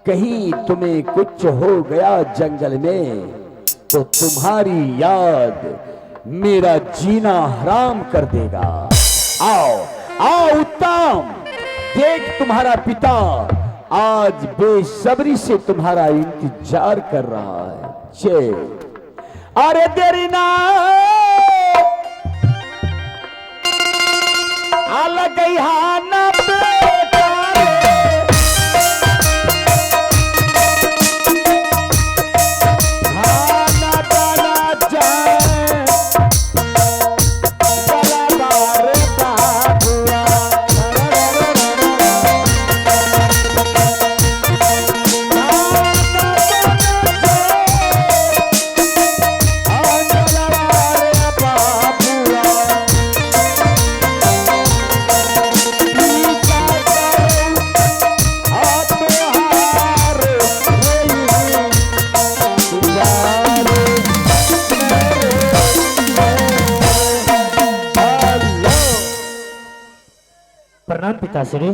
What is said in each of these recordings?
कहीं तुम्हें कुछ हो गया जंगल में तो तुम्हारी याद मेरा जीना हराम कर देगा। आओ आओ उत्तम, देख तुम्हारा पिता आज बेसब्री से तुम्हारा इंतजार कर रहा है। चे अरे देरी ना अलग हाना पिताश्री।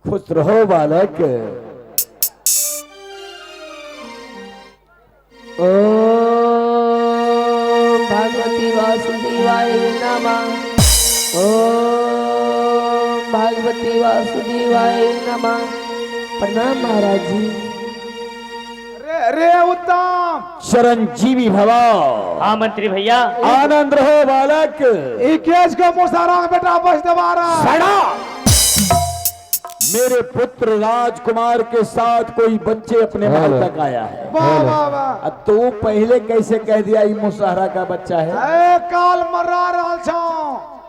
खुश रहो बालक। ओम भगवती वासुदेवाय नमः। ओम भगवती वासुदेवाय नमः। प्रणाम महाराज जी। रे उत्तम, चिरंजीवी भवा। हाँ मंत्री भैया। आनंद रहो बालक। केस को मुसारा बेटा बस दबारा। मेरे पुत्र राजकुमार के साथ कोई बच्चे अपने महल तक आया है। वाह वाह वाह। तू पहले कैसे कह दिया ये मुसहरा का बच्चा है? काल मर्रा रहल छौ।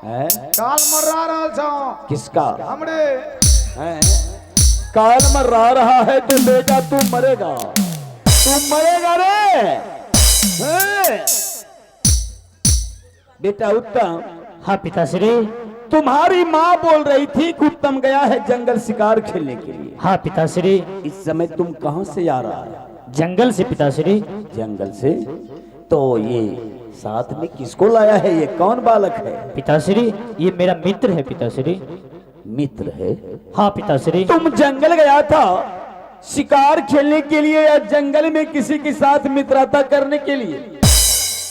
है? काल मर्रा रहल छौ। किसका? हमरे। काल मर्रा रहा है तो बेटा तू मरेगा, तू मरेगा रे। बेटा उत्तम। हाँ पिताश्री। तुम्हारी माँ बोल रही थी कि उत्तम गया है जंगल शिकार खेलने के लिए। हाँ पिताश्री। इस समय तुम कहां से आ रहा है? जंगल से पिताश्री। जंगल से? तो ये साथ में किसको लाया है? ये कौन बालक है? पिताश्री ये मेरा मित्र है पिताश्री। मित्र है? हाँ पिताश्री। तुम जंगल गया था शिकार खेलने के लिए या जंगल में किसी के साथ मित्रता करने के लिए?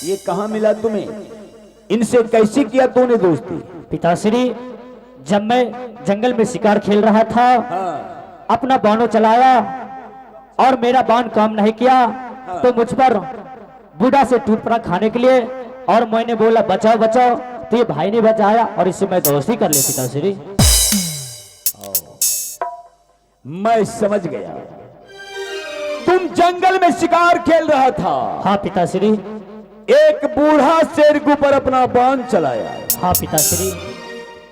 ये कहां मिला तुम्हें? इनसे कैसे किया तूने दोस्ती? पिताश्री जब मैं जंगल में शिकार खेल रहा था, अपना बाणों चलाया और मेरा बाण काम नहीं किया, तो मुझ पर बूढ़ा से टूट पड़ा खाने के लिए, और मैंने बोला बचाओ बचाओ, तो ये भाई ने बचाया और इससे मैं दोस्ती कर ली पिताश्री। मैं समझ गया, तुम जंगल में शिकार खेल रहा था। हाँ पिताश्री। एक बूढ़ा शेर के ऊपर अपना बाण चलाया। हाँ पिताश्री।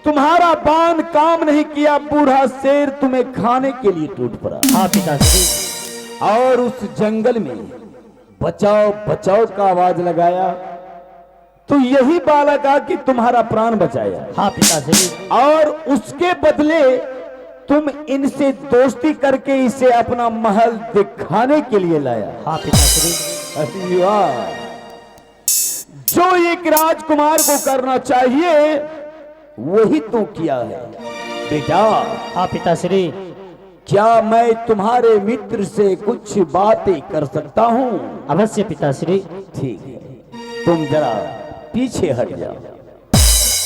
तुम्हारा बाण काम नहीं किया, बूढ़ा शेर तुम्हें खाने के लिए टूट पड़ा। हाँ पिताश्री। और उस जंगल में बचाओ बचाओ का आवाज लगाया, तो यही बालक आके तुम्हारा प्राण बचाया। हाँ पिताश्री। और उसके बदले तुम इनसे दोस्ती करके इसे अपना महल दिखाने के लिए लाया। हाँ पिताश्री। अरे वाह, जो एक राजकुमार को करना चाहिए वही तो किया है बेटा। हाँ पिताश्री। क्या मैं तुम्हारे मित्र से कुछ बातें कर सकता हूँ? अवश्य पिताश्री। ठीक है, तुम जरा पीछे हट जाओ।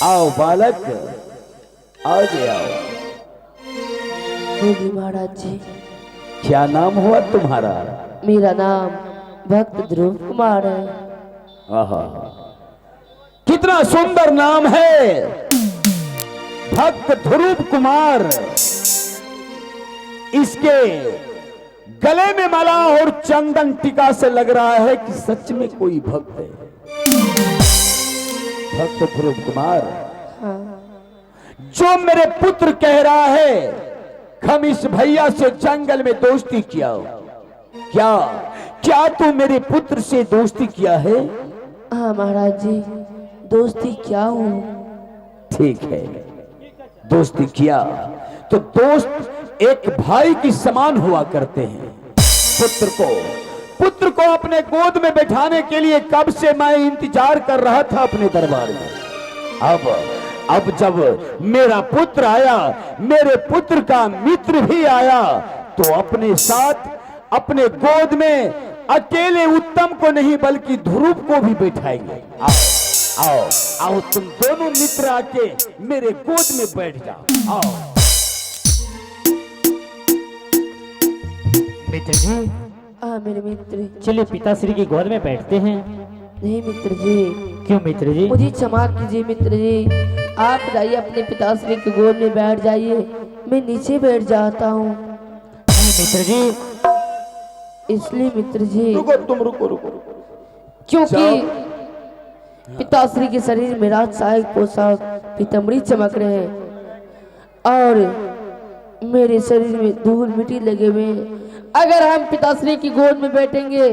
आओ बालक, आगे आओ। जी महाराज जी। क्या नाम हुआ तुम्हारा? मेरा नाम भक्त ध्रुव कुमार है। आहा, कितना सुंदर नाम है, भक्त ध्रुव कुमार। इसके गले में माला और चंदन टीका से लग रहा है कि सच में कोई भक्त है। भक्त ध्रुव कुमार, जो मेरे पुत्र कह रहा है हम इस भैया से जंगल में दोस्ती किया हो, क्या क्या तू मेरे पुत्र से दोस्ती किया है? हाँ महाराज जी, दोस्ती क्या हूँ। ठीक है, दोस्ती किया तो दोस्त एक भाई की समान हुआ करते हैं। पुत्र को अपने गोद में बैठाने के लिए कब से मैं इंतजार कर रहा था अपने दरबार में। अब जब मेरा पुत्र आया, मेरे पुत्र का मित्र भी आया, तो अपने साथ अपने गोद में अकेले उत्तम को नहीं बल्कि ध्रुव को भी बैठाएंगे। आओ आओ आओ, तुम दोनों मित्र आके मेरे गोद में बैठ जाओ। आओ मित्र जी। हाँ मेरे मित्र। चलिए पिताश्री की गोद में बैठते हैं। नहीं मित्र जी। क्यों मित्र जी? मुझे क्षमा कीजिए मित्र जी, आप जाइए अपने पिताश्री की गोद में बैठ जाइए, मैं नीचे बैठ जाता हूँ। मित्र जी, इसलिए मित्र जी, रुको, तुम रुको। क्योंकि पिताश्री के शरीर में राज सहायक पोशाक पीतम्बरी चमक रहे हैं और मेरे शरीर में धूल मिट्टी लगे हुए हैं। अगर हम पिताश्री की गोद में बैठेंगे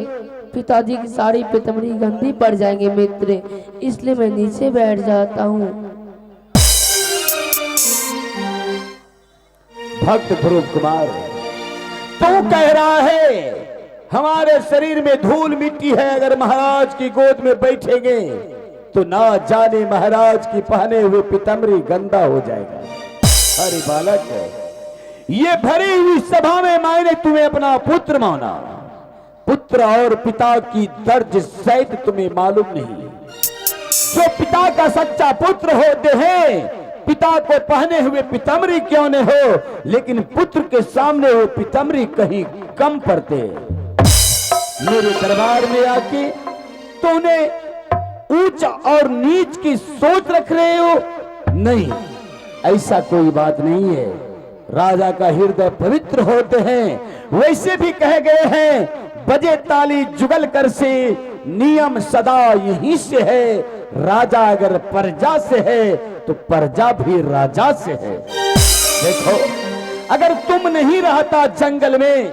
पिताजी की साड़ी पीतम्बरी गंदी पड़ जाएंगे मित्र, इसलिए मैं नीचे बैठ जाता हूँ। भक्त ध्रुव कुमार, तू कह रहा है हमारे शरीर में धूल मिट्टी है, अगर महाराज की गोद में बैठेंगे तो ना जाने महाराज की पहने हुए पीतम्बरी गंदा हो जाएगा। अरे बालक, ये भरी हुई सभा में मैंने तुम्हें अपना पुत्र माना, पुत्र और पिता की दर्द शायद तुम्हें मालूम नहीं। जो पिता का सच्चा पुत्र होते हैं, पिता को पहने हुए पीतम्बरी क्यों न हो, लेकिन पुत्र के सामने वो पीतम्बरी कहीं कम पड़ते। मेरे दरबार में आके तूने ऊंच और नीच की सोच रख रहे हो? नहीं, ऐसा कोई बात नहीं है। राजा का हृदय पवित्र होते हैं। वैसे भी कह गए हैं, बजे ताली जुगल कर से, नियम सदा यहीं से है। राजा अगर प्रजा से है तो प्रजा भी राजा से है। देखो, अगर तुम नहीं रहता जंगल में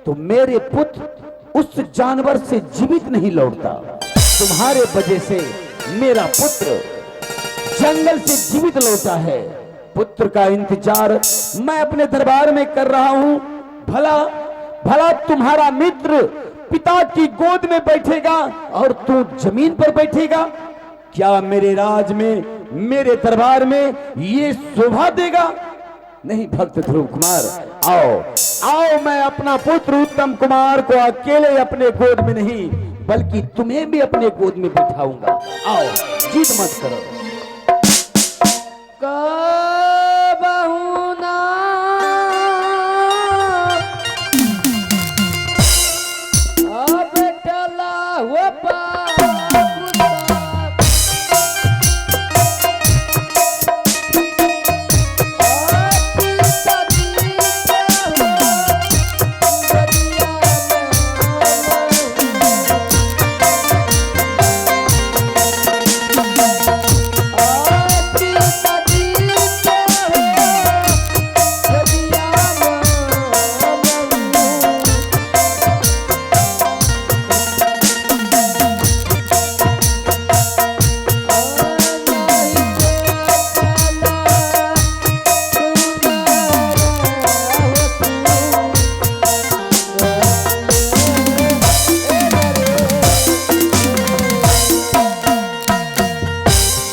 तो मेरे पुत्र उस जानवर से जीवित नहीं लौटता। तुम्हारे वजह से मेरा पुत्र जंगल से जीवित लौटा है। पुत्र का इंतजार मैं अपने दरबार में कर रहा हूं। भला तुम्हारा मित्र पिता की गोद में बैठेगा और तू जमीन पर बैठेगा? क्या मेरे राज में, मेरे दरबार में ये शोभा देगा? नहीं भक्त ध्रुव कुमार, आओ, मैं अपना पुत्र उत्तम कुमार को अकेले अपने गोद में नहीं बल्कि तुम्हें भी अपने गोद में बिठाऊंगा। आओ, जिद मत करो।